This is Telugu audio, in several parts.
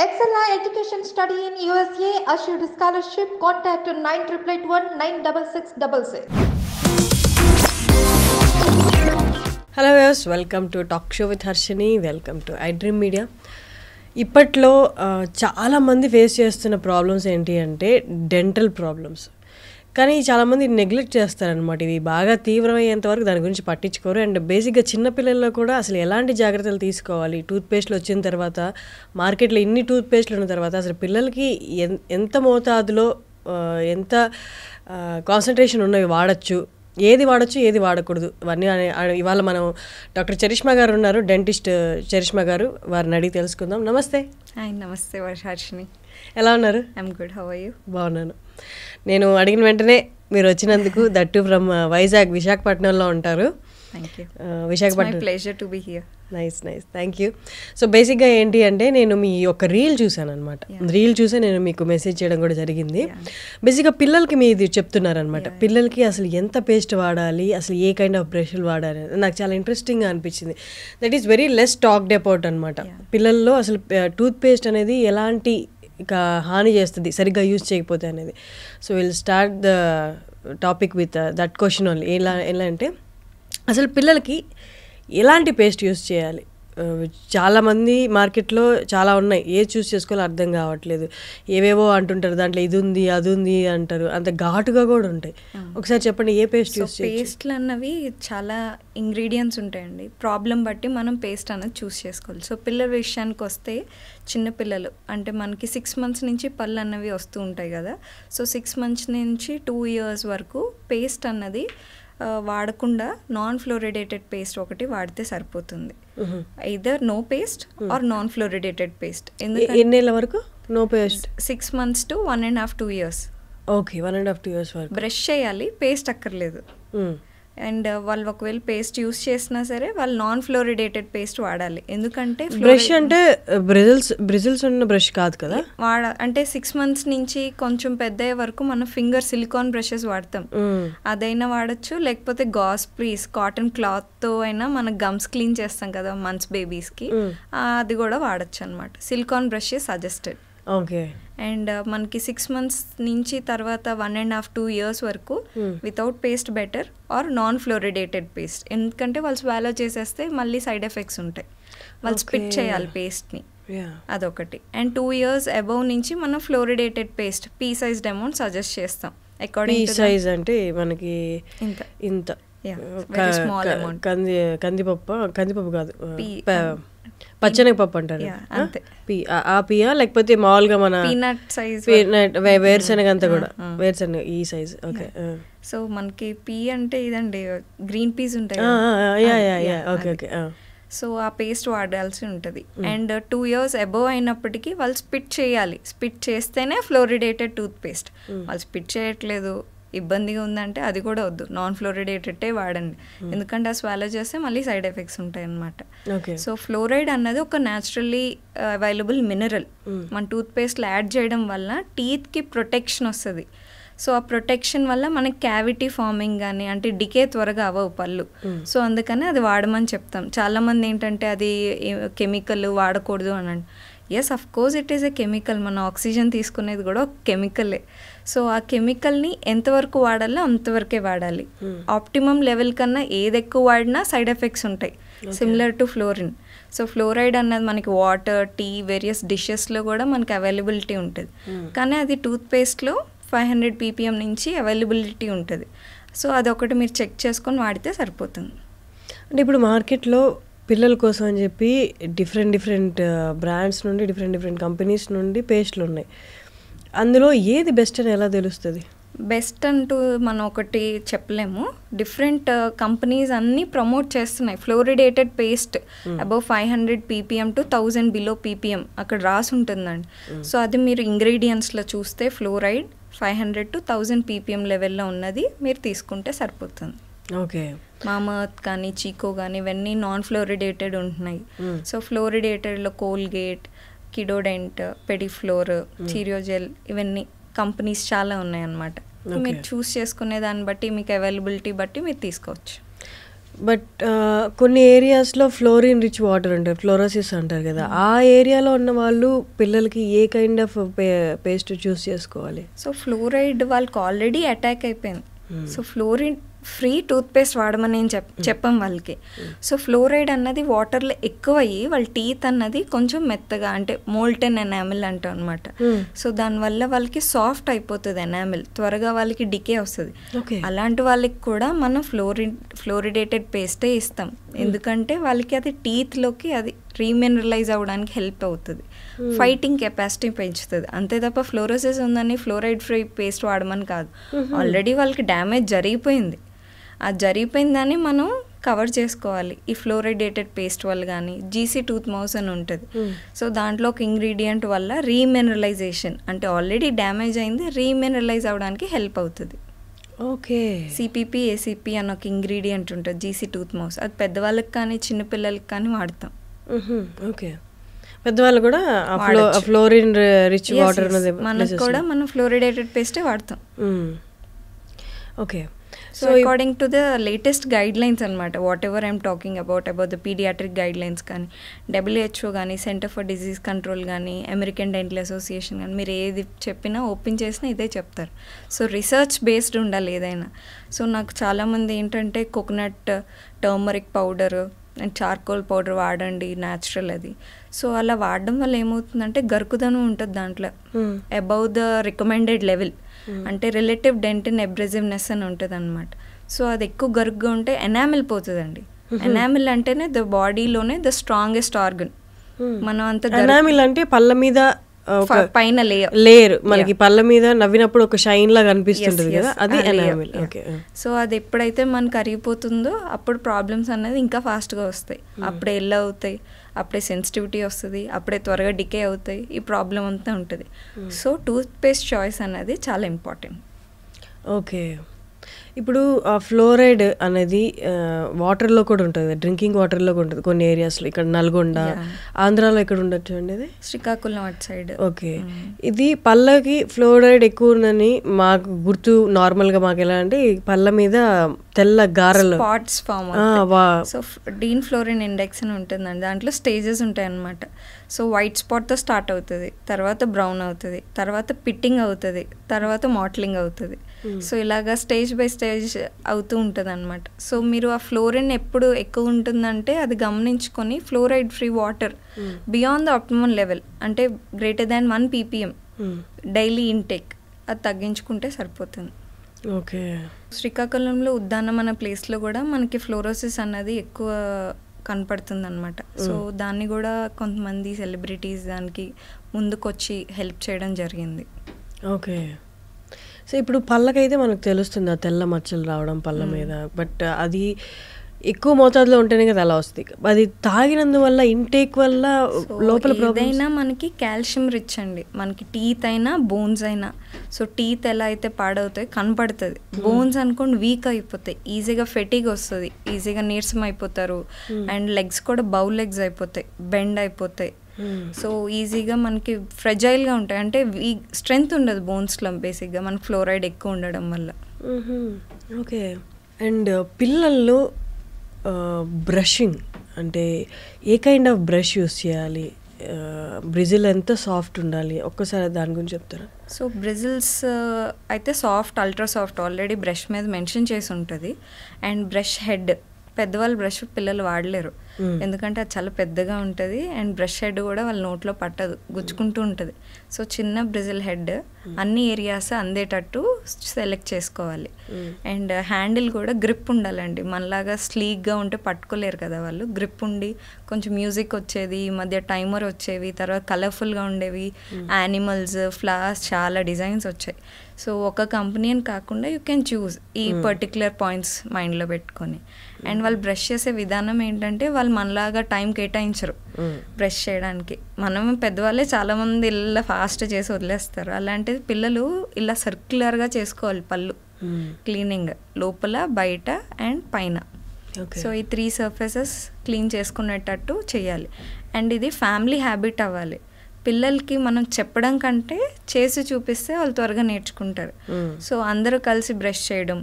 Excella Education Study in USA assured scholarship. Contact 9881 hello viewers, welcome to talk show with Harshini. Welcome to I dream media. ఇప్పట్లో చాలామంది ఫేస్ చేస్తున్న ప్రాబ్లమ్స్ ఏంటి అంటే డెంటల్ ప్రాబ్లమ్స్. కానీ చాలామంది నెగ్లెక్ట్ చేస్తారనమాట. ఇవి బాగా తీవ్రమయ్యేంత వరకు దాని గురించి పట్టించుకోరు. అండ్ బేసిక్గా చిన్నపిల్లల్లో కూడా అసలు ఎలాంటి జాగ్రత్తలు తీసుకోవాలి, టూత్పేస్ట్లు వచ్చిన తర్వాత, మార్కెట్లో ఇన్ని టూత్పేస్ట్లు ఉన్న తర్వాత అసలు పిల్లలకి ఎంత మోతాదులో ఎంత కాన్సన్ట్రేషన్ ఉన్నవి వాడచ్చు, ఏది వాడచ్చు ఏది వాడకూడదు, ఇవన్నీ ఇవాళ మనం డాక్టర్ చరిష్మా గారు ఉన్నారు, డెంటిస్ట్ చరిష్మా గారు. వారిని అడిగి తెలుసుకుందాం. నమస్తే. హాయ్, నమస్తే హర్షిని. ఎలా ఉన్నారు? I'm good, how are you? బాగున్నాను. నేను అడిగిన వెంటనే మీరు వచ్చినందుకు, దట్టు ఫ్రమ్ వైజాగ్, విశాఖపట్నంలో ఉంటారు. Visakhapatnam. Pleasure to be here. Nice, thank you. So బేసిక్గా ఏంటి అంటే నేను మీ యొక్క రీల్ చూసాను అనమాట. రీల్ చూసే నేను మీకు మెసేజ్ చేయడం కూడా జరిగింది. బేసిక్గా పిల్లలకి మీది చెప్తున్నారనమాట. పిల్లలకి అసలు ఎంత పేస్ట్ వాడాలి, అసలు ఏ కైండ్ ఆఫ్ బ్రష్లు వాడాలి, నాకు చాలా ఇంట్రెస్టింగ్గా అనిపించింది. That is very less talked about అనమాట. పిల్లల్లో అసలు టూత్ పేస్ట్ అనేది ఎలాంటి హాని చేస్తుంది సరిగ్గా యూజ్ చేయకపోతే అనేది. So will start the topic with that question only. ఎలా అంటే అసలు పిల్లలకి ఎలాంటి పేస్ట్ యూస్ చేయాలి? చాలామంది మార్కెట్లో చాలా ఉన్నాయి, ఏది చూస్ చేసుకోవాలో అర్థం కావట్లేదు. ఏవేవో అంటుంటారు, దాంట్లో ఇది ఉంది అది ఉంది అంటారు, అంత ఘాటుగా కూడా ఉంటాయి. ఒకసారి చెప్పండి, ఏ పేస్ట్ యూస్ చేయాలి? పేస్ట్లు అన్నవి చాలా ఇంగ్రీడియంట్స్ ఉంటాయండి. ప్రాబ్లం బట్టి మనం పేస్ట్ అన్నది చూస్ చేసుకోవాలి. సో పిల్లల విషయానికి వస్తే, చిన్నపిల్లలు అంటే మనకి 6 months నుంచి పళ్ళు అన్నవి వస్తూ ఉంటాయి కదా. సో 6 months నుంచి 2 years వరకు పేస్ట్ అన్నది వాడకుండా నాన్ ఫ్లోరిడేటెడ్ పేస్ట్ ఒకటి వాడితే సరిపోతుంది. Either no paste or non fluoridated paste. ఎన్నేళ్ళ వరకు no paste? 6 months to 1.5 2 years. Okay, 1.5 2 years వరకు బ్రష్ చేయాలి, పేస్ట్ అక్కర్లేదు. అండ్ వాళ్ళు ఒకవేళ పేస్ట్ యూస్ చేసినా సరే వాళ్ళు నాన్ ఫ్లోరిడేటెడ్ పేస్ట్ వాడాలి. ఎందుకంటే బ్రష్ అంటే బ్రిజిల్స్ ఉన్న బ్రష్ కాదు కదా అంటే 6 months నుంచి కొంచెం పెద్ద వరకు మనం ఫింగర్ సిలికాన్ బ్రషెస్ వాడతాం. అదైనా వాడచ్చు, లేకపోతే గాస్ ప్లీజ్ కాటన్ క్లాత్తో అయినా మనం గమ్స్ క్లీన్ చేస్తాం కదా మంత్స్ బేబీస్కి, అది కూడా వాడచ్చు అనమాట. Silicone brush suggested. Okay. And మనకి 6 months నుంచి తర్వాత 1.5 2 years వరకు without paste better or non fluoridated paste. ఎందుకంటే వాళ్ళు స్వాలో చేసేస్తే మళ్ళీ సైడ్ ఎఫెక్ట్స్ ఉంటాయి. వాళ్ళు స్పిట్ చేయాలి పేస్ట్ని, అదొకటి. అండ్ 2 years అబౌవ్ నుంచి మనం fluoridated paste pea sized amount suggest చేస్తాం. అకార్డింగ్ సైజ్ అంటే మనకి ఇంత కందిపప్పు కాదు, పచ్చనగపప్పు అంటారు. ఆ పియా లేకపోతే మామూలుగా మన పీనట్ సైజ్, వేరుశనగ అంతా కూడా వేరుశనగ ఈ సైజ్. ఓకే. సో మనకి పీ అంటే ఇదండి, గ్రీన్ పీస్ ఉంటాయి. Okay okay. సో ఆ పేస్ట్ వాడాల్సి ఉంటుంది. అండ్ 2 years అబోవ్ అయినప్పటికీ వాళ్ళు స్పిట్ చేయాలి. స్పిట్ చేస్తేనే ఫ్లోరిడేటెడ్ టూత్ పేస్ట్. వాళ్ళు స్పిట్ చేయట్లేదు, ఇబ్బందిగా ఉందంటే అది కూడా వద్దు, నాన్ ఫ్లోరిడేటెడే వాడండి. ఎందుకంటే ఆ స్వాలో చేస్తే మళ్ళీ సైడ్ ఎఫెక్ట్స్ ఉంటాయి అన్నమాట. సో ఫ్లోరైడ్ అన్నది ఒక న్యాచురల్లీ అవైలబుల్ మినరల్. మన టూత్ పేస్ట్లో యాడ్ చేయడం వల్ల టీత్కి ప్రొటెక్షన్ వస్తుంది. సో ఆ ప్రొటెక్షన్ వల్ల మనకి క్యావిటీ ఫార్మింగ్ కానీ అంటే డికే త్వరగా అవ్వవు పళ్ళు. సో అందుకని అది వాడమని చెప్తాం. చాలామంది ఏంటంటే అది కెమికల్ వాడకూడదు అని. Yes, of course it is a chemical. మన ఆక్సిజన్ తీసుకునేది కూడా ఒక కెమికలే. సో ఆ కెమికల్ని ఎంతవరకు వాడాలో అంతవరకే వాడాలి. ఆప్టిమమ్ లెవెల్ కన్నా ఏది ఎక్కువ వాడినా సైడ్ ఎఫెక్ట్స్ ఉంటాయి, similar to fluorine. So fluoride అన్నది మనకి వాటర్, టీ, వేరియస్ డిషెస్లో కూడా మనకి అవైలబిలిటీ ఉంటుంది. కానీ అది టూత్ పేస్ట్లో 500 ppm నుంచి అవైలబిలిటీ ఉంటుంది. సో అదొకటి మీరు చెక్ చేసుకొని వాడితే సరిపోతుంది. అంటే ఇప్పుడు మార్కెట్లో పిల్లల కోసం అని చెప్పి డిఫరెంట్ బ్రాండ్స్ నుండి డిఫరెంట్ కంపెనీస్ నుండి పేస్ట్లు ఉన్నాయి. అందులో ఏది బెస్ట్ అని ఎలా తెలుస్తుంది? బెస్ట్ అంటూ మనం ఒకటి చెప్పలేము. డిఫరెంట్ కంపెనీస్ అన్నీ ప్రమోట్ చేస్తున్నాయి fluoridated paste above 500 ppm to 1000 below ppm అక్కడ రాసి ఉంటుందండి. సో అది మీరు ఇంగ్రీడియంట్స్లో చూస్తే ఫ్లోరైడ్ 500 to 1000 ppm లెవెల్లో ఉన్నది మీరు తీసుకుంటే సరిపోతుంది. ఓకే. మామర్త్ కానీ చీకో కానీ ఇవన్నీ నాన్ ఫ్లోరిడేటెడ్ ఉంటున్నాయి. సో ఫ్లోరిడేటెడ్లో కోల్గేట్, కిడోడెంట్, పెడిఫ్లోర్, చీరియోజెల్ ఇవన్నీ కంపెనీస్ చాలా ఉన్నాయి అన్నమాట. మీరు చూస్ చేసుకునే దాన్ని బట్టి మీకు అవైలబిలిటీ బట్టి మీరు తీసుకోవచ్చు. బట్ కొన్ని ఏరియాస్లో ఫ్లోరిన్ రిచ్ వాటర్ అంటారు, ఫ్లోరోసిస్ అంటారు కదా, ఆ ఏరియాలో ఉన్న వాళ్ళు పిల్లలకి ఏ కైండ్ ఆఫ్ పేస్ట్ చూస్ చేసుకోవాలి? సో ఫ్లోరైడ్ వాళ్ళకి ఆల్రెడీ అటాక్ అయిపోయింది. సో ఫ్లోరిన్ ఫ్రీ టూత్పేస్ట్ వాడమని నేను చెప్పాం వాళ్ళకి. సో ఫ్లోరైడ్ అన్నది వాటర్లో ఎక్కువ అయ్యి వాళ్ళ టీత్ అన్నది కొంచెం మెత్తగా, అంటే మోల్టెన్ ఎనామిల్ అంటాం అనమాట. సో దానివల్ల వాళ్ళకి సాఫ్ట్ అయిపోతుంది ఎనామిల్, త్వరగా వాళ్ళకి డికే వస్తుంది. అలాంటి వాళ్ళకి కూడా మనం ఫ్లోరిడేటెడ్ పేస్టే ఇస్తాం, ఎందుకంటే వాళ్ళకి అది టీత్లోకి అది రీమినరలైజ్ అవ్వడానికి హెల్ప్ అవుతుంది, ఫైటింగ్ కెపాసిటీ పెంచుతుంది. అంతే తప్ప ఫ్లోరోసిస్ ఉందని ఫ్లోరైడ్ ఫ్రీ పేస్ట్ వాడమని కాదు. ఆల్రెడీ వాళ్ళకి డ్యామేజ్ జరిగిపోయింది, ఆ జరిగిపోయిందని మనం కవర్ చేసుకోవాలి ఈ ఫ్లోరిడేటెడ్ పేస్ట్ వల్ల. కానీ జీసీ టూత్ మౌస్ అని ఉంటుంది, సో దాంట్లో ఒక ఇంగ్రీడియంట్ వల్ల రీమినరలైజేషన్, అంటే ఆల్రెడీ డ్యామేజ్ అయింది, రీమినరలైజ్ అవ్వడానికి హెల్ప్ అవుతుంది. ఓకే. సిపిపి ఏసిపి అని ఒక ఇంగ్రీడియంట్ ఉంటుంది జీసీ టూత్ మౌస్, అది పెద్దవాళ్ళకి కానీ చిన్నపిల్లలకి కానీ వాడతాం. ఓకే, పెద్దవాళ్ళు కూడా ఫ్లోరిన్ రిచ్ వాటర్ మనకు కూడా మనం ఫ్లోరిడేటెడ్ పేస్టే వాడతాం. Okay. So according to the latest guidelines అనమాట, whatever I'm talking about the pediatric guidelines కానీ, WHO కానీ, సెంటర్ ఫర్ డిజీజ్ కంట్రోల్ కానీ, అమెరికన్ డెంటల్ అసోసియేషన్ కానీ, మీరు ఏది చెప్పినా ఓపెన్ చేసినా ఇదే చెప్తారు. సో రీసెర్చ్ బేస్డ్ ఉండాలి ఏదైనా. సో నాకు చాలామంది ఏంటంటే coconut turmeric powder and charcoal powder వాడండి, న్యాచురల్ అది. సో అలా వాడడం వల్ల ఏమవుతుందంటే గరుకుదనం ఉంటుంది దాంట్లో, అబౌవ్ ద రికమెండెడ్ లెవెల్, అంటే రిలేటివ్ డెంటిన్ అబ్రెసివ్నెస్ అని ఉంటుంది అనమాట. సో అది ఎక్కువ గరుగ్గా ఉంటే ఎనామిల్ పోతుందండి. ఎనామిల్ అంటేనే ద బాడీలోనే ద స్ట్రాంగెస్ట్ ఆర్గన్. మనం అంత ఎనామిల్ అంటే పళ్ళ మీద పైన లేయర్, మనకి పళ్ళ మీద నవ్వినప్పుడు ఒక షైన్ లాగా అనిపిస్తుంటుంది కదా, అది ఎనామిల్. ఓకే. సో అది ఎప్పుడైతే మనకు కరిగిపోతుందో అప్పుడు ప్రాబ్లమ్స్ అనేది ఇంకా ఫాస్ట్గా వస్తాయి, అప్పుడే ఎల్ అవుతాయి, అప్పుడే సెన్సిటివిటీ వస్తుంది, అప్పుడే త్వరగా డికే అవుతాయి, ఈ ప్రాబ్లం అంతా ఉంటుంది. సో టూత్ పేస్ట్ చాయిస్ అనేది చాలా ఇంపార్టెంట్. ఓకే. ఇప్పుడు ఆ ఫ్లోరైడ్ అనేది వాటర్లో కూడా ఉంటుంది, డ్రింకింగ్ వాటర్లో కూడా ఉంటుంది కొన్ని ఏరియాస్లో. ఇక్కడ నల్గొండ, ఆంధ్రాలో ఎక్కడ ఉండొచ్చు అండి ఇది? శ్రీకాకుళం అటు సైడ్. ఓకే. ఇది పళ్ళకి ఫ్లోరైడ్ ఎక్కువ ఉందని మాకు గుర్తు. నార్మల్గా మాకు ఎలా అంటే పళ్ళ మీద తెల్ల గారెలు spots form. So Dean fluorine index అని ఉంటుందండి, దాంట్లో స్టేజెస్ ఉంటాయి అన్నమాట. సో వైట్ స్పాట్తో స్టార్ట్ అవుతుంది, తర్వాత బ్రౌన్ అవుతుంది, తర్వాత పిట్టింగ్ అవుతుంది, తర్వాత మాట్లింగ్ అవుతుంది. సో ఇలాగా స్టేజ్ బై స్టేజ్ అవుతూ ఉంటుంది అనమాట. సో మీరు ఆ ఫ్లోరిన్ ఎప్పుడు ఎక్కువ ఉంటుందంటే అది గమనించుకొని fluoride free water beyond the optimal level, అంటే greater than 1 ppm daily intake, అది తగ్గించుకుంటే సరిపోతుంది. ఓకే. శ్రీకాకుళంలో ఉద్దానం అనే ప్లేస్లో కూడా మనకి ఫ్లోరోసిస్ అన్నది ఎక్కువ కనపడుతుంది అనమాట. సో దాన్ని కూడా కొంతమంది సెలబ్రిటీస్ దానికి ముందుకొచ్చి హెల్ప్ చేయడం జరిగింది. ఓకే. సో ఇప్పుడు పళ్ళకైతే మనకు తెలుస్తుంది ఆ తెల్ల మచ్చలు రావడం పళ్ళ మీద, బట్ అది ఎక్కువ మోతాదులో ఉంటేనే కదా అలా వస్తుంది. అది తాగినందువల్ల ఇంటేక్ వల్ల లోపల ఏదైనా మనకి కాల్షియం రిచ్ అండి, మనకి టీత్ అయినా బోన్స్ అయినా. సో టీత్ ఎలా అయితే పాడవుతాయి కనపడుతుంది, బోన్స్ అనుకోండి వీక్ అయిపోతాయి, ఈజీగా ఫెటిగ్ వస్తుంది, ఈజీగా నీరసం అయిపోతారు, అండ్ లెగ్స్ కూడా బౌ లెగ్స్ అయిపోతాయి, బెండ్ అయిపోతాయి. సో ఈజీగా మనకి ఫ్రెజైల్గా ఉంటాయి, అంటే స్ట్రెంగ్త్ ఉండదు బోన్స్లో బేసిక్గా మనకి ఫ్లోరైడ్ ఎక్కువ ఉండడం వల్ల. ఓకే. అండ్ పిల్లల్లో బ్రషింగ్ అంటే ఏ కైండ్ ఆఫ్ బ్రష్ యూస్ చేయాలి, బ్రిజిల్ ఎంత సాఫ్ట్ ఉండాలి, ఒక్కసారి దాని గురించి చెప్తారా? సో బ్రిజిల్స్ అయితే soft, ultra soft already brush మీద మెన్షన్ చేసి ఉంటుంది. అండ్ బ్రష్ హెడ్, పెద్దవాళ్ళు బ్రష్ పిల్లలు వాడలేరు, ఎందుకంటే అది చాలా పెద్దగా ఉంటుంది, అండ్ బ్రష్ హెడ్ కూడా వాళ్ళ నోట్లో పట్టదు, గుచ్చుకుంటూ ఉంటుంది. సో చిన్న బ్రిజిల్ హెడ్ అన్ని ఏరియాస్ అందేటట్టు సెలెక్ట్ చేసుకోవాలి. అండ్ హ్యాండిల్ కూడా గ్రిప్ ఉండాలండి, మనలాగా స్లీక్గా ఉంటే పట్టుకోలేరు కదా వాళ్ళు, గ్రిప్ ఉండి కొంచెం మ్యూజిక్ వచ్చేది, ఈ మధ్య టైమర్ వచ్చేవి, తర్వాత కలర్ఫుల్గా ఉండేవి, యానిమల్స్, ఫ్లవర్స్, చాలా డిజైన్స్ వచ్చాయి. సో ఒక కంపెనీ అని కాకుండా యూ కెన్ చూస్ ఈ పర్టికులర్ పాయింట్స్ మైండ్లో పెట్టుకొని. అండ్ వాళ్ళు బ్రష్ చేసే విధానం ఏంటంటే వాళ్ళు మనలాగా టైం కేటాయించరు బ్రష్ చేయడానికి. మనం పెద్దవాళ్ళే చాలామంది ఇలా ఫాస్ట్ చేసి వదిలేస్తారు, అలాంటిది పిల్లలు ఇలా సర్క్యులర్గా చేసుకోవాలి పళ్ళు క్లీనింగ్, లోపల బయట అండ్ పైన. సో ఈ 3 సర్ఫేసెస్ క్లీన్ చేసుకునేటట్టు చేయాలి. అండ్ ఇది ఫ్యామిలీ హ్యాబిట్ అవ్వాలి, పిల్లలకి మనం చెప్పడం కంటే చేసి చూపిస్తే వాళ్ళు త్వరగా నేర్చుకుంటారు. సో అందరూ కలిసి బ్రష్ చేయడం,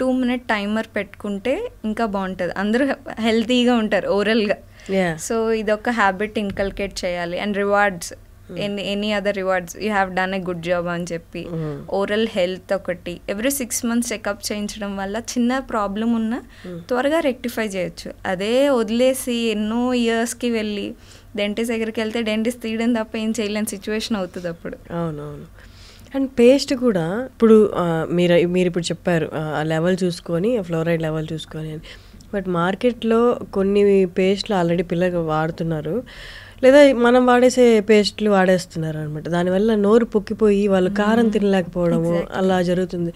2 minute టైమర్ పెట్టుకుంటే ఇంకా బాగుంటుంది, అందరూ హెల్తీగా ఉంటారు ఓరల్గా. సో ఇదొక హ్యాబిట్ ఇన్కల్కేట్ చేయాలి. And rewards, any other rewards, you have done a good job అని చెప్పి. ఓరల్ హెల్త్ ఒకటి, ఎవ్రీ 6 months చెకప్ చేయించడం వల్ల చిన్న ప్రాబ్లం ఉన్నా త్వరగా రెక్టిఫై చేయొచ్చు. అదే వదిలేసి ఎన్నో ఇయర్స్కి వెళ్ళి డెంటిస్ట్ దగ్గరికి వెళ్తే డెంటిస్ట్ తీయడం తప్ప ఏం చేయలేని సిచ్యువేషన్ అవుతుంది అప్పుడు. అవునవును. అండ్ పేస్ట్ కూడా ఇప్పుడు మీరు ఇప్పుడు చెప్పారు ఆ లెవెల్ చూసుకొని, ఫ్లోరైడ్ లెవెల్ చూసుకొని అని. బట్ మార్కెట్లో కొన్ని పేస్ట్లు ఆల్రెడీ పిల్లలు వాడుతున్నారు, లేదా మనం వాడేసే పేస్ట్లు వాడేస్తున్నారు అనమాట. దానివల్ల నోరు పొక్కిపోయి వాళ్ళు కారం తినలేకపోవడము అలా జరుగుతుంది.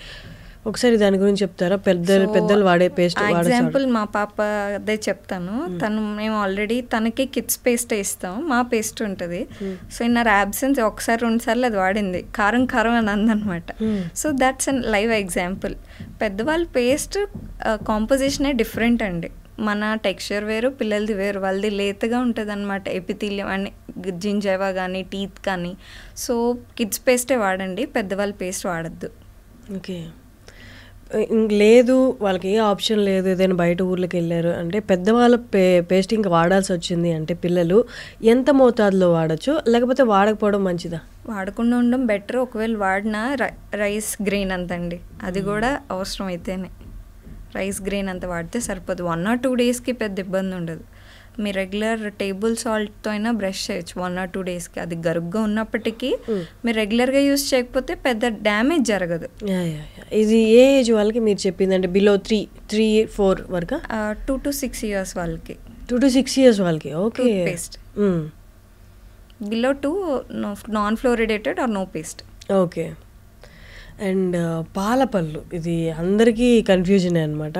ఒకసారి దాని గురించి చెప్తారా? పెద్దలు వాడే పేస్ట్. ఎగ్జాంపుల్ మా పాప అదే చెప్తాను. మేము ఆల్రెడీ తనకి కిడ్స్ పేస్ట్ ఇస్తాం, మా పేస్ట్ ఉంటుంది. సో ఇన్ ఆర్ అబ్సెన్స్ ఒకసారి 2 సార్లు అది వాడింది, కారం కారం అని అందనమాట. So that's an live example. పెద్దవాళ్ళ పేస్ట్ కాంపోజిషనే డిఫరెంట్ అండి. మన టెక్స్చర్ వేరు, పిల్లలది వేరు. వాళ్ళది లేతగా ఉంటుంది అనమాట, ఎపిథీలియం అని జింజైవా కానీ టీత్ కానీ. సో కిడ్స్ పేస్టే వాడండి, పెద్దవాళ్ళ పేస్ట్ వాడద్దు. ఓకే. లేదు వాళ్ళకి ఏ ఆప్షన్ లేదు, ఏదైనా బయట ఊర్లోకి వెళ్ళారు అంటే పెద్దవాళ్ళ పేస్ట్ ఇంకా వాడాల్సి వచ్చింది అంటే పిల్లలు ఎంత మోతాదులో వాడచ్చు, లేకపోతే వాడకపోవడం మంచిదా? వాడకుండా ఉండడం బెటర్. ఒకవేళ వాడినా రైస్ గ్రెయిన్ అంతండి, అది కూడా అవసరం అయితేనే. రైస్ గ్రెయిన్ అంత వాడితే సరిపోదు. 1 or 2 daysకి పెద్ద ఇబ్బంది ఉండదు. మీ రెగ్యులర్ టేబుల్ సాల్ట్తో అయినా బ్రష్ చేయొచ్చు 1 or 2 daysకి. అది గరుగ్గా ఉన్నప్పటికీ మీరు రెగ్యులర్గా యూస్ చేయకపోతే పెద్ద డ్యామేజ్ జరగదు. ఇది ఏ ఏజ్ వాళ్ళకి మీరు చెప్పింది? అంటే బిలో 3-4 వరకు? 2 to 6 years వాళ్ళకి. 2 to 6 years వాళ్ళకి. Okay. Paste below 2 non fluoridated or no paste. Okay. And పాలపళ్ళు, ఇది అందరికీ కన్ఫ్యూజనే అనమాట.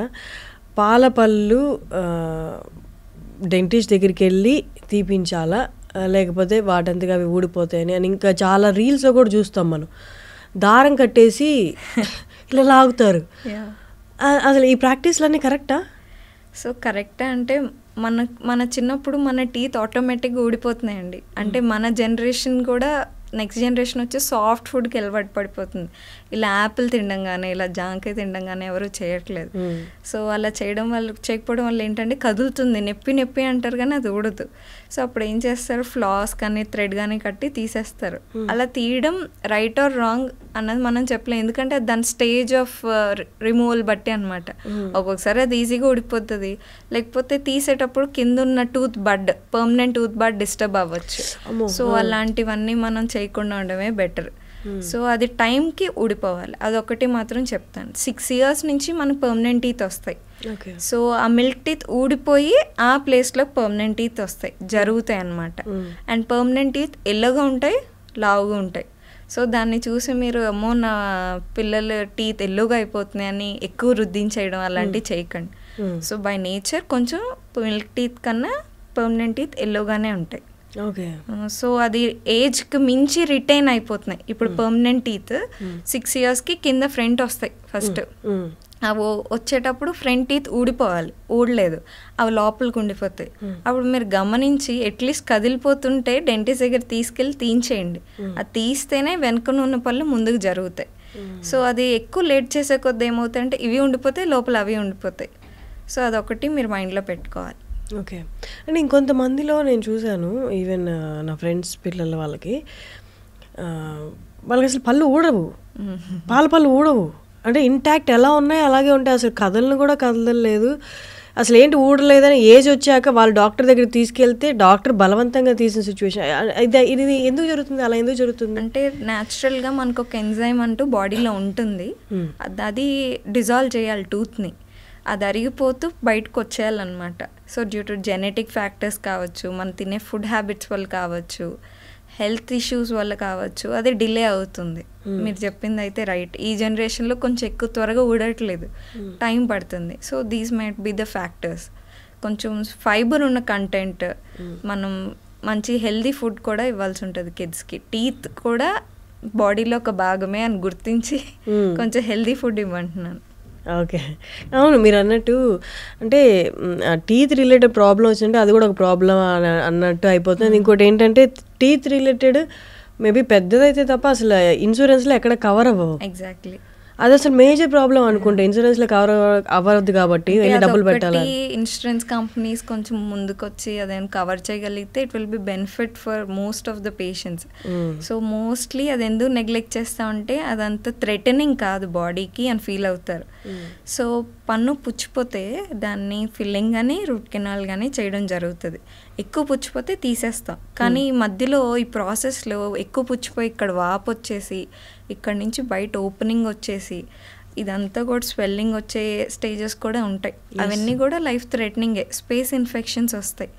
పాలపళ్ళు డెంటిస్ట్ దగ్గరికి వెళ్ళి తీపించాలా, లేకపోతే వాటంతగా అవి ఊడిపోతాయని అని ఇంకా చాలా రీల్స్లో కూడా చూస్తాం మనం. దారం కట్టేసి ఇలా లాగుతారు. అసలు ఈ ప్రాక్టీస్లన్నీ కరెక్టా? సో కరెక్టా అంటే మన చిన్నప్పుడు మన టీత్ ఆటోమేటిక్గా ఊడిపోతున్నాయండి. అంటే మన జనరేషన్ కూడా నెక్స్ట్ జనరేషన్ వచ్చి సాఫ్ట్ ఫుడ్కి అలవాటు పడిపోతుంది. ఇలా యాపిల్ తినడం కానీ, ఇలా జాంకాయ తినడం కానీ ఎవరు చేయట్లేదు. సో అలా చేయకపోవడం వల్ల ఏంటంటే కదులుతుంది, నొప్పి అంటారు కానీ అది ఊడదు. సో అప్పుడు ఏం చేస్తారు, ఫ్లాస్ కానీ థ్రెడ్ కానీ కట్టి తీసేస్తారు. అలా తీయడం రైట్ ఆర్ రాంగ్ అన్నది మనం చెప్పలేం, ఎందుకంటే దాని స్టేజ్ ఆఫ్ రిమూవల్ బట్టి అనమాట. ఒక్కొక్కసారి అది ఈజీగా ఊడిపోతుంది, లేకపోతే తీసేటప్పుడు కింద ఉన్న పర్మనెంట్ టూత్ బడ్ డిస్టర్బ్ అవ్వచ్చు. సో అలాంటివన్నీ మనం చేయకుండా ఉండడమే బెటర్. సో అది టైంకి ఊడిపోవాలి, అదొకటి మాత్రం చెప్తాను. 6 years నుంచి మనకు పర్మనెంట్ టీత్ వస్తాయి. సో ఆ మిల్క్ టీత్ ఊడిపోయి ఆ ప్లేస్లో పర్మనెంట్ టీత్ వస్తాయి, జరుగుతాయి అన్నమాట. అండ్ పర్మనెంట్ టీత్ ఎల్లగా ఉంటాయి, లావుగా ఉంటాయి. సో దాన్ని చూసి మీరు అమ్మో నా పిల్లలు టీత్ ఎల్లోగా అయిపోతున్నాయి అని ఎక్కువ రుద్దించేయడం అలాంటివి చేయకండి. సో బై నేచర్ కొంచెం మిల్క్ టీత్ కన్నా పర్మనెంట్ టీత్ ఎల్లోగానే ఉంటాయి. సో అది ఏజ్కి మించి రిటైన్ అయిపోతున్నాయి. ఇప్పుడు పర్మనెంట్ టీత్ 6 yearsకి కింద ఫ్రంట్ వస్తాయి ఫస్ట్. అవి వచ్చేటప్పుడు ఫ్రంట్ టీత్ ఊడిపోవాలి, ఊడలేదు, అవి లోపలికి ఉండిపోతాయి. అప్పుడు మీరు గమనించి అట్లీస్ట్ కదిలిపోతుంటే డెంటిస్ట్ దగ్గర తీసుకెళ్ళి తీయించేయండి. అది తీస్తేనే వెనుకను ఉన్న పళ్ళు ముందుకు జరుగుతాయి. సో అది ఎక్కువ లేట్ చేసే కొద్ది ఏమవుతాయి అంటే ఇవి ఉండిపోతాయి, లోపల అవి ఉండిపోతాయి. సో అదొకటి మీరు మైండ్లో పెట్టుకోవాలి. ఓకే. అండ్ ఇంకొంతమందిలో నేను చూశాను, ఈవెన్ నా ఫ్రెండ్స్ పిల్లల వాళ్ళకి అసలు పళ్ళు ఊడవు, పళ్ళు ఊడవు. అంటే ఇంటాక్ట్ ఎలా ఉన్నాయి అలాగే ఉంటాయి, అసలు కదలను కూడా కదలలేదు. అసలు ఏంటి ఊడలేదని ఏజ్ వచ్చాక వాళ్ళు డాక్టర్ దగ్గర తీసుకెళ్తే డాక్టర్ బలవంతంగా తీసిన సిచ్యువేషన్. ఇది ఎందుకు జరుగుతుంది, అలా ఎందుకు జరుగుతుంది? అంటే న్యాచురల్గా మనకు ఒక ఎంజైమ్ అంటూ బాడీలో ఉంటుంది, అది డిజాల్వ్ చేయాలి టూత్ని. అది అరిగిపోతూ బయటకు వచ్చేయాలన్నమాట. So due to genetic factors కావచ్చు, మనం తినే ఫుడ్ హ్యాబిట్స్ వల్ల కావచ్చు, హెల్త్ ఇష్యూస్ వల్ల కావచ్చు, అది డిలే అవుతుంది. మీరు చెప్పింది అయితే రైట్. ఈ జనరేషన్లో కొంచెం ఎక్కువ త్వరగా ఊడట్లేదు, టైం పడుతుంది. So these might be the factors. కొంచెం ఫైబర్ ఉన్న కంటెంట్, మనం మంచి హెల్దీ ఫుడ్ కూడా ఇవ్వాల్సి ఉంటుంది కిడ్స్కి. టీత్ కూడా బాడీలో ఒక భాగమే అని గుర్తించి కొంచెం హెల్దీ ఫుడ్ ఇవ్వంటున్నాను. ఓకే. అవును, మీరు అన్నట్టు అంటే టీత్ రిలేటెడ్ ప్రాబ్లమ్ వచ్చింటే అది కూడా ఒక ప్రాబ్లం అన్నట్టు అయిపోతుంది. ఇంకోటి ఏంటంటే టీత్ రిలేటెడ్ మేబీ పెద్దదైతే తప్ప అసలు ఇన్సూరెన్స్లో ఎక్కడ కవర్ అవ్వవు. ఎగ్జాక్ట్లీ, అది అసలు మేజర్ ప్రాబ్లం అనుకుంటే ఇన్సూరెన్స్లో కవర్ అవ్వద్దు కాబట్టి వెళ్ళి డబ్బులు పెట్టాలి. ఇన్సూరెన్స్ కంపెనీస్ కొంచెం ముందుకొచ్చి అదేం కవర్ చేయగలిగితే it will B benefit for most of the patients. So mostly అది ఎందుకు నెగ్లెక్ట్ చేస్తా ఉంటే అదంతా థ్రెటనింగ్ కాదు బాడీకి అని ఫీల్ అవుతారు. సో పన్ను పుచ్చిపోతే దాన్ని ఫిల్లింగ్ కానీ రూట్ కెనాల్ కానీ చేయడం జరుగుతుంది. ఎక్కువ పుచ్చిపోతే తీసేస్తాం, కానీ ఈ మధ్యలో ఈ ప్రాసెస్లో ఎక్కువ పుచ్చిపోయి ఇక్కడ వాపు వచ్చేసి ఇక్కడ నుంచి బయట ఓపెనింగ్ వచ్చేసి ఇదంతా కూడా స్వెల్లింగ్ వచ్చే స్టేజెస్ కూడా ఉంటాయి. అవన్నీ కూడా లైఫ్ థ్రెటనింగే, స్పేస్ ఇన్ఫెక్షన్స్ వస్తాయి.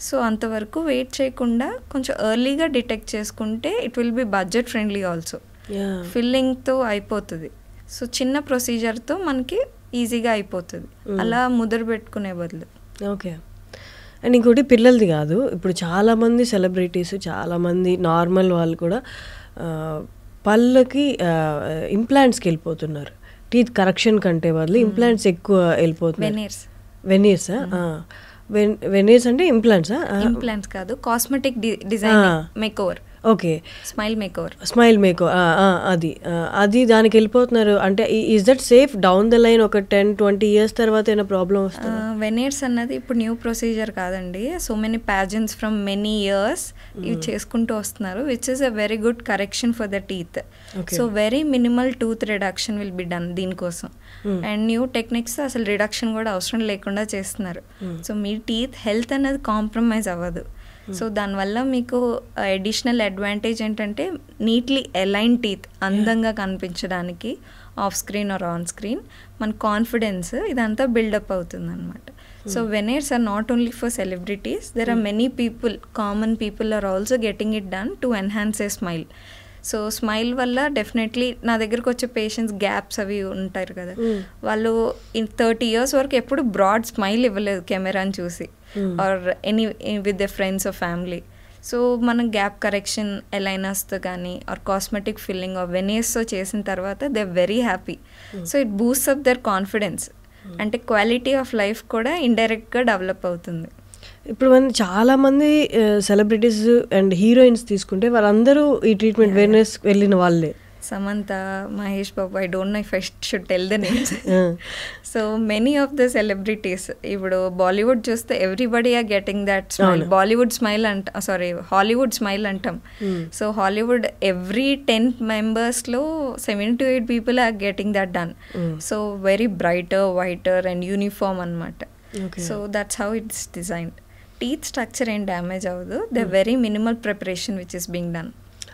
సో అంతవరకు వెయిట్ చేయకుండా కొంచెం ఎర్లీగా డిటెక్ట్ చేసుకుంటే it will be budget friendly also. ఫిల్లింగ్తో అయిపోతుంది. సో చిన్న ప్రొసీజర్తో మనకి ఈజీగా అయిపోతుంది అలా ముద్ర పెట్టుకునే బదులు. ఓకే. అండ్ ఇంకోటి పిల్లలది కాదు, ఇప్పుడు చాలామంది సెలబ్రిటీస్, చాలామంది నార్మల్ వాళ్ళు కూడా పళ్ళకి ఇంప్లాంట్స్కి వెళ్ళిపోతున్నారు. టీత్ కరెక్షన్ కంటే బదులు ఇంప్లాంట్స్ ఎక్కువ వెళ్ళిపోతున్నారు. వెనీర్స్ వెనీర్స్ అంటే ఇంప్లాంట్సా? ఇంప్లాంట్స్ కాదు, cosmetic design makeover. Okay, smile makeover. Smile makeover, అది దానికి వెళ్ళిపోతున్నారు. అంటే is that safe down the line ఒక 10-20 years తర్వాత ఏమైనా ప్రాబ్లం వస్తుంది? వెనీర్స్ అన్నది ఇప్పుడు న్యూ ప్రొసీజర్ కాదండి. So many patients from many years ఇవి చేసుకుంటూ వస్తున్నారు, which is a very good correction for the teeth. So very minimal tooth reduction will be done దీనికోసం. అండ్ న్యూ టెక్నిక్స్ అసలు రిడక్షన్ కూడా అవసరం లేకుండా చేస్తున్నారు. సో మీ టీత్ హెల్త్ అనేది కాంప్రమైజ్ అవ్వదు. సో దానివల్ల మీకు అడిషనల్ అడ్వాంటేజ్ ఏంటంటే నీట్లీ అలైన్ టీత్, అందంగా కనిపించడానికి off screen or on screen మన కాన్ఫిడెన్స్ ఇదంతా బిల్డప్ అవుతుంది అనమాట. So veneers are not only for celebrities, there are many people, common people are also getting it done to enhance a smile. So smile వల్ల డెఫినెట్లీ నా దగ్గరకు వచ్చే పేషెంట్స్ గ్యాప్స్ అవి ఉంటారు కదా, వాళ్ళు 30 years వరకు ఎప్పుడు బ్రాడ్ స్మైల్ ఇవ్వలేదు కెమెరాని చూసి or any with the friends or family. So మనం గ్యాప్ కరెక్షన్ ఎలైనర్స్తో కానీ ఆర్ కాస్మెటిక్ ఫిల్లింగ్ ఆర్ వెనీర్స్తో చేసిన తర్వాత they are very happy. So it boost up their confidence, అంటే క్వాలిటీ ఆఫ్ లైఫ్ కూడా ఇండైరెక్ట్గా డెవలప్ అవుతుంది. ఇప్పుడు చాలామంది సెలబ్రిటీస్ అండ్ హీరోయిన్స్ తీసుకుంటే వాళ్ళందరూ ఈ ట్రీట్మెంట్ వెనీర్స్ వెళ్ళిన వాళ్ళే. Samantha, Mahesh Babu, I don't know if I should tell the names. So many of the celebrities ఇప్పుడు బాలీవుడ్ చూస్తే everybody are getting that smile. Bollywood smile Hollywood smile అంటాం. సో హాలీవుడ్ ఎవ్రీ 10 members-లో 7 to 8 people are getting that done. So very brighter, whiter and uniform అనమాట. So that's how it's designed. Teeth structure ఏం డ్యామేజ్ అవ్వదు, the very minimal preparation which is being done.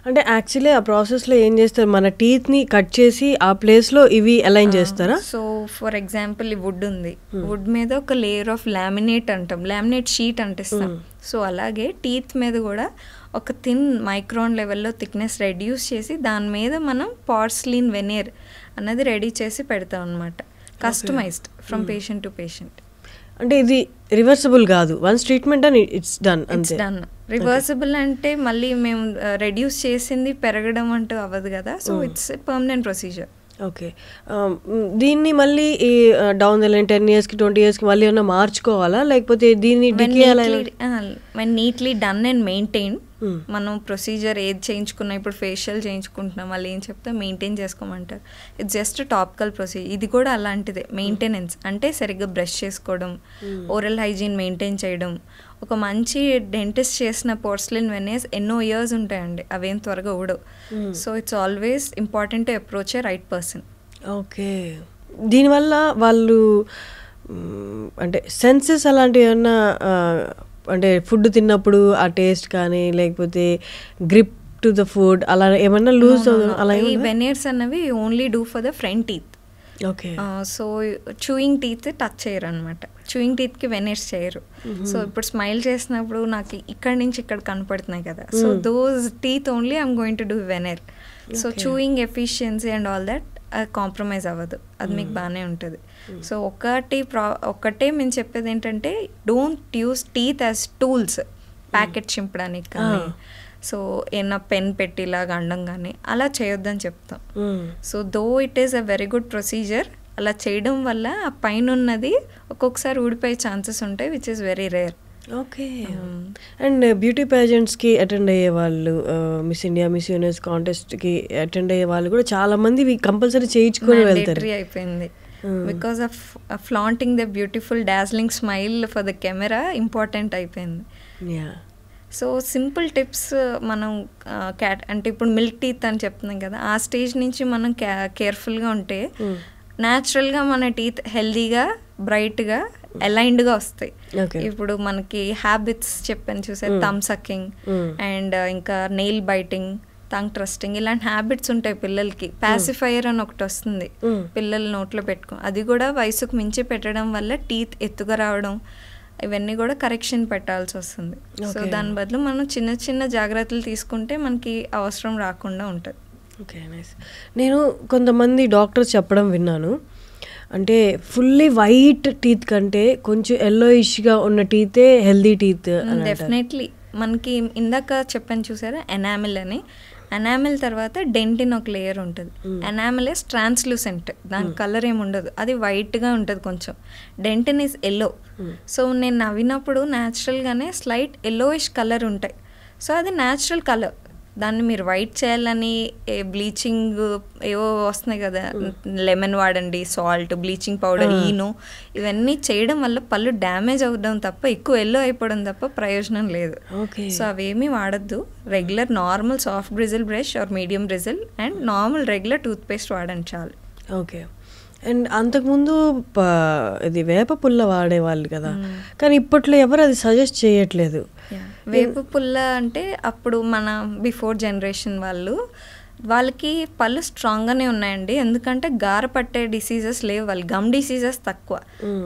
అంటే యాక్చువల్లీ ఆ ప్రాసెస్లో ఏం చేస్తారు, మన టీత్ని కట్ చేసి ఆ ప్లేస్లో ఇవి అలైన్ చేస్తారా? సో ఫర్ ఎగ్జాంపుల్ ఈ వుడ్ ఉంది, వుడ్ మీద ఒక లేయర్ ఆఫ్ లామినేట్ అంటాం, లామినేట్ షీట్ అంటిస్తాం. సో అలాగే టీత్ మీద కూడా ఒక థిన్ మైక్రాన్ లెవెల్లో థిక్నెస్ రెడ్యూస్ చేసి దాని మీద మనం పార్స్లిన్ వెనీర్ అన్నది రెడీ చేసి పెడతాం అనమాట, customized from patient to patient. అంటే ఇది రివర్సిబుల్ కాదు, once treatment and it's done. It's done. Reversible అంటే మళ్ళీ మేము రెడ్యూస్ చేసింది పెరగడం అంటూ అవ్వదు కదా. So it's permanent procedure. Okay. దీన్ని మళ్ళీ డౌన్ ద లైన్ 10 yearsకి 20 yearsకి మళ్ళీ ఏమన్నా మార్చుకోవాలా, లేకపోతే దీన్ని నీట్లీ డన్ అండ్ మెయింటైన్. మనం ప్రొసీజర్ ఏది చేయించుకున్నా, ఇప్పుడు ఫేషియల్ చేయించుకుంటున్నాం, వాళ్ళు ఏం చెప్తే మెయింటైన్ చేసుకోమంటారు. It's just topical procedure. ఇది కూడా అలాంటిదే, మెయింటెనెన్స్ అంటే సరిగ్గా బ్రష్ చేసుకోవడం, ఓరల్ హైజీన్ మెయింటైన్ చేయడం. ఒక మంచి డెంటిస్ట్ చేసిన పోర్సిలిన్ వెనీర్స్ ఎన్నో ఇయర్స్ ఉంటాయండి, అవేం త్వరగా ఊడవు. So it's always important to approach a right person. Okay. దీనివల్ల వాళ్ళు అంటే సెన్సెస్ అలాంటివి ఏమన్నా, అంటే ఫుడ్ తిన్నప్పుడు ఆ టేస్ట్ కానీ లేకపోతే గ్రిప్ టు ద ఫుడ్ అలా ఏమన్నా లూజ్ అలా? ఈ వెనీర్స్ అన్నవి only do for the front teeth. Okay. So chewing teeth touch చేయరు అనమాట, చూయింగ్ టీత్కి వెనీర్స్ చేయరు. సో ఇప్పుడు స్మైల్ చేసినప్పుడు నాకు ఇక్కడ నుంచి ఇక్కడ కనపడుతున్నాయి కదా, so those teeth only I'm going to do veneer. So chewing efficiency and all that compromise అవ్వదు, అది మీకు బాగానే ఉంటుంది. సో ఒక్కటే మేము చెప్పేది ఏంటంటే, don't use teeth as tools, packet చింపడానికి కానీ, సో ఏమన్నా పెన్ పెట్టిలాగా అండం కానీ అలా చేయొద్దని చెప్తాం. So though it is a very good procedure, అలా చేయడం వల్ల ఆ పైన ఉన్నది ఒక్కొక్కసారి ఊడిపోయే ఛాన్సెస్ ఉంటాయి, which is very rare. Okay. And beauty పేజెంట్స్కి అటెండ్ అయ్యే వాళ్ళు, మిస్ ఇండియా, మిస్ యూనివర్స్ కాంటెస్ట్కి అటెండ్ అయ్యే వాళ్ళు కూడా చాలా మంది కంపల్సరీ చేయించుకొని వెళ్తారు. అయిపోయింది because of flaunting the beautiful dazzling smile for the camera important అయిపోయింది. సో సింపుల్ టిప్స్ మనం అంటే ఇప్పుడు మిల్క్ టీత్ అని చెప్తున్నాం కదా, ఆ స్టేజ్ నుంచి మనం కేర్ఫుల్గా ఉంటే న్యాచురల్గా మన టీత్ హెల్దీగా, బ్రైట్గా, అలైన్డ్గా వస్తాయి. ఇప్పుడు మనకి హ్యాబిట్స్ చెప్పాను చూసారు, థమ్ సక్కింగ్ అండ్ ఇంకా నెయిల్ బైటింగ్, టంగ్ ట్రస్టింగ్, ఇలాంటి హ్యాబిట్స్ ఉంటాయి పిల్లలకి. పాసిఫైయర్ అని ఒకటి వస్తుంది పిల్లలు నోట్లో పెట్టుకో, అది కూడా వయసుకు మించి పెట్టడం వల్ల టీత్ ఎత్తుగా రావడం, ఇవన్నీ కూడా కరెక్షన్ పెట్టాల్సి వస్తుంది. సో దాని బదులు మనం చిన్న చిన్న జాగ్రత్తలు తీసుకుంటే మనకి అవసరం రాకుండా ఉంటుంది. Okay, nice. నేను కొంతమంది డాక్టర్స్ చెప్పడం విన్నాను, అంటే ఫుల్లీ వైట్ టీత్ కంటే కొంచెం ఎల్లోయిష్గా ఉన్న టీతే హెల్దీ టీత్. డెఫినెట్లీ మనకి ఇందాక చెప్పాను చూసారా ఎనామిల్ అని, ఎనామిల్ తర్వాత డెంటిన్ ఒక లేయర్ ఉంటుంది. ఎనామిల్ ఇస్ ట్రాన్స్లూసెంట్, దాని కలర్ ఏమి ఉండదు, అది వైట్గా ఉంటుంది కొంచెం. Dentine is yellow. సో నేను నవ్వినప్పుడు న్యాచురల్గానే స్లైట్ ఎల్లోయిష్ కలర్ ఉంటాయి. సో అది న్యాచురల్ కలర్. దాన్ని మీరు వైట్ చేయాలని బ్లీచింగ్ ఏవో వస్తున్నాయి కదా, లెమన్ వాడండి, సాల్ట్, బ్లీచింగ్ పౌడర్, ఈనో, ఇవన్నీ చేయడం వల్ల పళ్ళు డ్యామేజ్ అవ్వడం తప్ప, ఎక్కువ ఎల్లో అయిపోవడం తప్ప ప్రయోజనం లేదు. సో అవేమీ వాడద్దు. Regular normal soft bristle brush or medium bristle and normal regular toothpaste వాడండి చాలు. ఓకే. అండ్ అంతకుముందు ఇది వేప పుల్ల వాడేవాళ్ళు కదా, కానీ ఇప్పట్లో ఎవరు అది సజెస్ట్ చేయట్లేదు. వేప పుల్ల అంటే అప్పుడు మన బిఫోర్ జనరేషన్ వాళ్ళకి పళ్ళు స్ట్రాంగ్గానే ఉన్నాయండి, ఎందుకంటే గార పట్టే డిసీజెస్ లేవు, వాళ్ళు గమ్ డిసీజెస్ తక్కువ.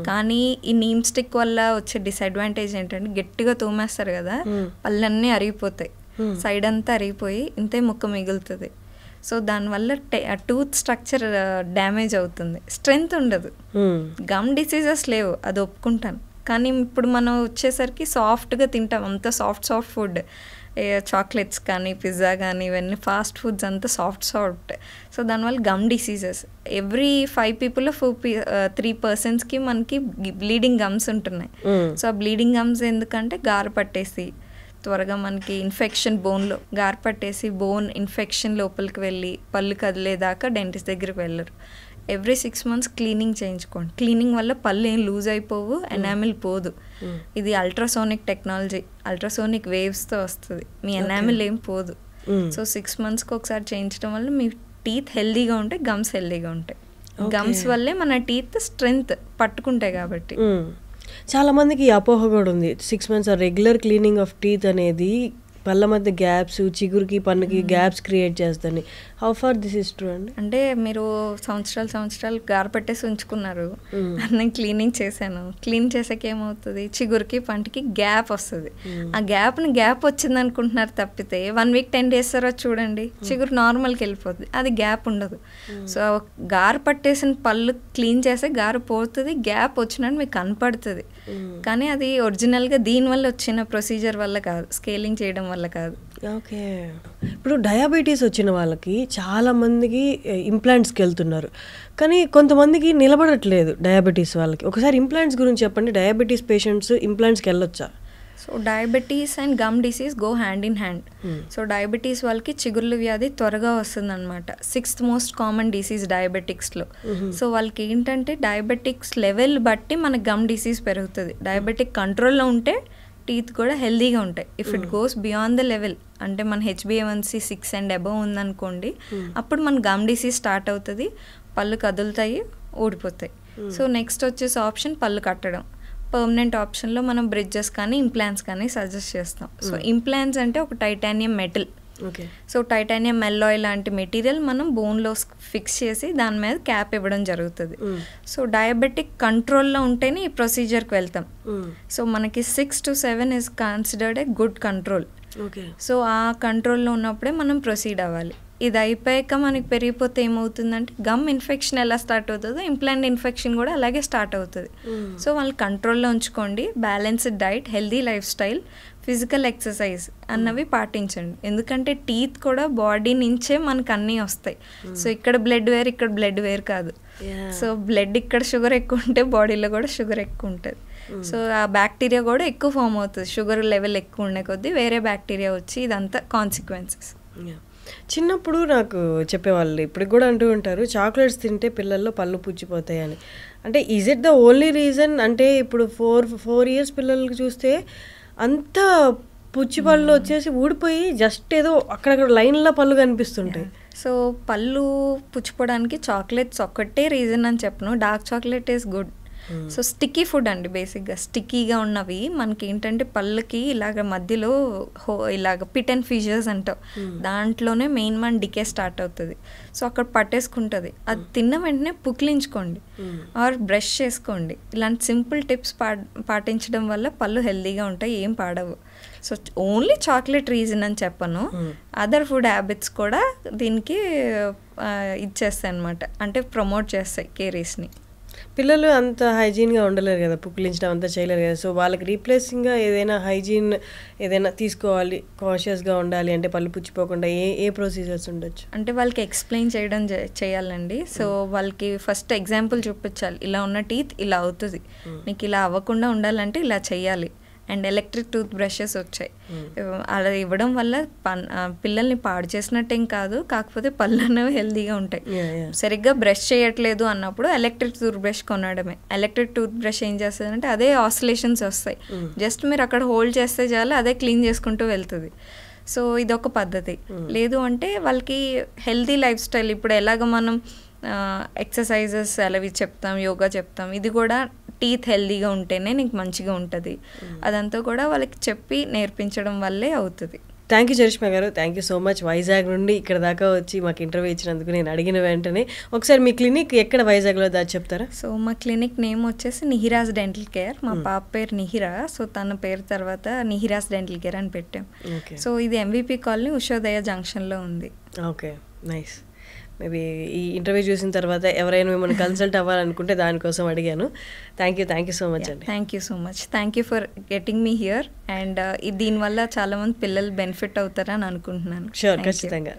కానీ ఈ నీమ్ స్టిక్ వల్ల వచ్చే డిసడ్వాంటేజ్ ఏంటంటే గట్టిగా తోమేస్తారు కదా, పళ్ళన్నీ అరిగిపోతాయి, సైడ్ అంతా అరిగిపోయి ఇంతే ముక్క మిగులుతుంది. సో దానివల్ల టూత్ స్ట్రక్చర్ డ్యామేజ్ అవుతుంది, స్ట్రెంగ్త్ ఉండదు. గమ్ డిసీజెస్ లేవు, అది ఒప్పుకుంటాను. కానీ ఇప్పుడు మనం వచ్చేసరికి సాఫ్ట్గా తింటాం, అంత సాఫ్ట్ ఫుడ్, చాక్లెట్స్ కానీ పిజ్జా కానీ ఇవన్నీ ఫాస్ట్ ఫుడ్స్ అంతా సాఫ్ట్. సో దానివల్ల గమ్ డిసీజెస్ ఎవ్రీ 5 people 3% మనకి బ్లీడింగ్ గమ్స్ ఉంటున్నాయి. సో ఆ బ్లీడింగ్ గమ్స్ ఎందుకంటే గార పట్టేసి త్వరగా మనకి ఇన్ఫెక్షన్, బోన్లో గార పట్టేసి బోన్ ఇన్ఫెక్షన్ లోపలికి వెళ్ళి పళ్ళు కదిలేదాకా డెంటిస్ట్ దగ్గరికి వెళ్ళరు. ఎవ్రీ 6 months క్లీనింగ్ చేయించుకోండి. క్లీనింగ్ వల్ల పళ్ళు ఏం లూజ్ అయిపోవు, ఎనామిల్ పోదు. ఇది అల్ట్రాసోనిక్ టెక్నాలజీ, అల్ట్రాసోనిక్ వేవ్స్తో వస్తుంది, మీ ఎనామిల్ ఏం పోదు. సో 6 monthsకి ఒకసారి చేయించడం వల్ల మీ టీత్ హెల్దీగా ఉంటాయి, గమ్స్ హెల్దీగా ఉంటాయి. గమ్స్ వల్లే మన టీత్ స్ట్రెంగ్త్ పట్టుకుంటాయి కాబట్టి. చాలా మందికి అపోహ కూడా ఉంది, 6 months regular cleaning of teeth అనేది పళ్ళ మధ్య గ్యాప్స్, చిగురికి పన్నుకి గ్యాప్స్ క్రియేట్ చేస్తుంది. How far this is true అండి? అంటే మీరు సంవత్సరాలు గార పెట్టేసి ఉంచుకున్నారు, నేను క్లీనింగ్ చేశాను, క్లీన్ చేసాక ఏమవుతుంది, చిగురికి పంటికి గ్యాప్ వస్తుంది. ఆ గ్యాప్ వచ్చింది అనుకుంటున్నారు తప్పితే 1 week 10 days తర్వాత చూడండి చిగురు నార్మల్కి వెళ్ళిపోతుంది, అది గ్యాప్ ఉండదు. సో గార పట్టేసిన పళ్ళు క్లీన్ చేస్తే గార పోతుంది, గ్యాప్ వచ్చినట్టు మీకు కనపడుతుంది. కానీ అది ఒరిజినల్గా దీనివల్ల వచ్చిన ప్రొసీజర్ వల్ల కాదు, స్కేలింగ్ చేయడం వల్ల కాదు. ఓకే. ఇప్పుడు డయాబెటీస్ వచ్చిన వాళ్ళకి చాలా మందికి ఇంప్లాంట్స్కి వెళ్తున్నారు, కానీ కొంతమందికి నిలబడట్లేదు డయాబెటీస్ వాళ్ళకి. ఒకసారి ఇంప్లాంట్స్ గురించి చెప్పండి, డయాబెటీస్ పేషెంట్స్ ఇంప్లాంట్స్కి వెళ్ళొచ్చా? So diabetes and gum disease go hand in hand. So diabetes వాళ్ళకి చిగుర్ల వ్యాధి త్వరగా వస్తుంది అనమాట. 6th most కామన్ డిసీజ్ డయాబెటిక్స్లో. సో వాళ్ళకి ఏంటంటే డయాబెటిక్స్ లెవెల్ బట్టి మన గమ్ డిసీజ్ పెరుగుతుంది. డయాబెటిక్ కంట్రోల్లో ఉంటే టీత్ కూడా హెల్దీగా ఉంటాయి. If it goes beyond the level, అంటే మన HbA1c 6 and above ఉందనుకోండి, అప్పుడు మన గమ్ డిసీజ్ స్టార్ట్ అవుతుంది, పళ్ళు కదులుతాయి, ఊడిపోతాయి. సో నెక్స్ట్ వచ్చేసి ఆప్షన్ పళ్ళు కట్టడం. పర్మనెంట్ ఆప్షన్లో మనం బ్రిడ్జెస్ కానీ ఇంప్లాంట్స్ కానీ సజెస్ట్ చేస్తాం. సో ఇంప్లాంట్స్ అంటే ఒక టైటానియం మెటల్. సో టైటానియం మెల్లాయ్ లాంటి మెటీరియల్ మనం బోన్లో ఫిక్స్ చేసి దాని మీద క్యాప్ ఇవ్వడం జరుగుతుంది. సో డయాబెటిక్ కంట్రోల్లో ఉంటేనే ఈ ప్రొసీజర్కి వెళ్తాం. సో మనకి 6 to 7 is considered a good control. So ఆ కంట్రోల్లో ఉన్నప్పుడే మనం ప్రొసీడ్ అవ్వాలి. ఇది అయిపోయాక మనకి పెరిగిపోతే ఏమవుతుందంటే గమ్ ఇన్ఫెక్షన్ ఎలా స్టార్ట్ అవుతుందో ఇంప్లాంట్ ఇన్ఫెక్షన్ కూడా అలాగే స్టార్ట్ అవుతుంది. సో వాళ్ళు కంట్రోల్లో ఉంచుకోండి. Balanced diet, healthy life style, physical exercise అన్నవి పాటించండి. ఎందుకంటే టీత్ కూడా బాడీ నుంచే మనకు అన్నీ వస్తాయి. సో ఇక్కడ బ్లడ్ వేరు, ఇక్కడ బ్లడ్ వేరు కాదు. సో బ్లడ్ ఇక్కడ షుగర్ ఎక్కువ ఉంటే బాడీలో కూడా షుగర్ ఎక్కువ ఉంటుంది. సో ఆ బ్యాక్టీరియా కూడా ఎక్కువ ఫామ్ అవుతుంది. షుగర్ లెవెల్ ఎక్కువ ఉండే కొద్దీ వేరే బ్యాక్టీరియా వచ్చి ఇదంతా కాన్సిక్వెన్సెస్. చిన్నప్పుడు నాకు చెప్పేవాళ్ళు, ఇప్పటికి కూడా అంటూ ఉంటారు, చాక్లెట్స్ తింటే పిల్లల్లో పళ్ళు పుచ్చిపోతాయి అని. అంటే is it the only reason? అంటే ఇప్పుడు 4 years పిల్లలకి చూస్తే అంత పుచ్చి పళ్ళు వచ్చేసి ఊడిపోయి జస్ట్ ఏదో అక్కడక్కడ లైన్లో పళ్ళు కనిపిస్తుంటాయి. సో పళ్ళు పుచ్చిపోవడానికి చాక్లెట్స్ ఒక్కటే రీజన్ అని చెప్పను. Dark chocolate is good. So sticky food అండి, బేసిక్గా స్టిక్కీగా ఉన్నవి మనకి ఏంటంటే పళ్ళకి ఇలాగ మధ్యలో ఇలాగ పిట్ అండ్ ఫీజర్స్ అంటావు, దాంట్లోనే మెయిన్ మన డికే స్టార్ట్ అవుతుంది. సో అక్కడ పట్టేసుకుంటుంది. అది తిన్న వెంటనే పుక్లించుకోండి ఆర్ బ్రష్ చేసుకోండి. ఇలాంటి సింపుల్ టిప్స్ పాటించడం వల్ల పళ్ళు హెల్తీగా ఉంటాయి, ఏం పాడవు. సో ఓన్లీ చాక్లెట్ రీజన్ అని చెప్పను, అదర్ ఫుడ్ హ్యాబిట్స్ కూడా దీనికి ఇచ్చేస్తాయి అనమాట, అంటే ప్రమోట్ చేస్తాయి కేరీస్ని. పిల్లలు అంత హైజీన్గా ఉండలేరు కదా, పుక్కిలించడం అంతా చేయలేరు కదా. సో వాళ్ళకి రీప్లేసింగ్గా ఏదైనా హైజీన్ ఏదైనా తీసుకోవాలి, కాన్షియస్గా ఉండాలి అంటే పళ్ళు పుచ్చిపోకుండా ఏ ప్రొసీజర్స్ ఉండొచ్చు? అంటే వాళ్ళకి ఎక్స్ప్లెయిన్ చేయడం చేయాలండి. సో వాళ్ళకి ఫస్ట్ ఎగ్జాంపుల్ చూపించాలి, ఇలా ఉన్న టీత్ ఇలా అవుతుంది, నీకు ఇలా అవ్వకుండా ఉండాలంటే ఇలా చేయాలి. అండ్ ఎలక్ట్రిక్ టూత్ బ్రషెస్ వచ్చాయి, అలా ఇవ్వడం వల్ల పిల్లల్ని పాడు చేసినట్టేం కాదు, కాకపోతే పళ్ళు అనేవి హెల్తీగా ఉంటాయి. సరిగ్గా బ్రష్ చేయట్లేదు అన్నప్పుడు ఎలక్ట్రిక్ టూత్ బ్రష్ కొనడమే. ఎలక్ట్రిక్ టూత్ బ్రష్ ఏం చేస్తుంది అంటే అదే ఆసిలేషన్స్ వస్తాయి, జస్ట్ మీరు అక్కడ హోల్డ్ చేస్తే చాలు అదే క్లీన్ చేసుకుంటూ వెళ్తుంది. సో ఇదొక పద్ధతి. లేదు అంటే వాళ్ళకి హెల్తీ లైఫ్ స్టైల్, ఇప్పుడు ఎలాగ మనం ఎక్సర్సైజెస్ అలవి చెప్తాం, యోగా చెప్తాం, ఇది కూడా టీత్ హెల్తీగా ఉంటేనే నీకు మంచిగా ఉంటుంది. అదంతా కూడా వాళ్ళకి చెప్పి నేర్పించడం వల్లే అవుతుంది. థ్యాంక్ యూ చరిష్మా గారు, thank you so much. Vizag నుండి ఇక్కడ దాకా వచ్చి మాకు ఇంటర్వ్యూ ఇచ్చినందుకు నేను అడిగిన వెంటనే ఒకసారి మీ క్లినిక్ ఎక్కడ వైజాగ్లో దాచి చెప్తారా? సో మా క్లినిక్ నేమ్ వచ్చేసి నిహిరాజ్ డెంటల్ కేర్. మా పాప పేరు నిహిరా, సో తన పేరు తర్వాత నిహిరాజ్ డెంటల్ కేర్ అని పెట్టాం. సో ఇది ఎంవిపి కాలనీ, ఉషోదయ జంక్షన్లో ఉంది. Okay, nice. మేబీ ఈ ఇంటర్వ్యూ చూసిన తర్వాత ఎవరైనా మిమ్మల్ని కన్సల్ట్ అవ్వాలనుకుంటే దానికోసం అడిగాను. థ్యాంక్ యూ సో మచ్ అండి. Thank you so much. Thank you for getting me here. And దీనివల్ల చాలామంది పిల్లలు బెనిఫిట్ అవుతారని అనుకుంటున్నాను. షూర్, ఖచ్చితంగా.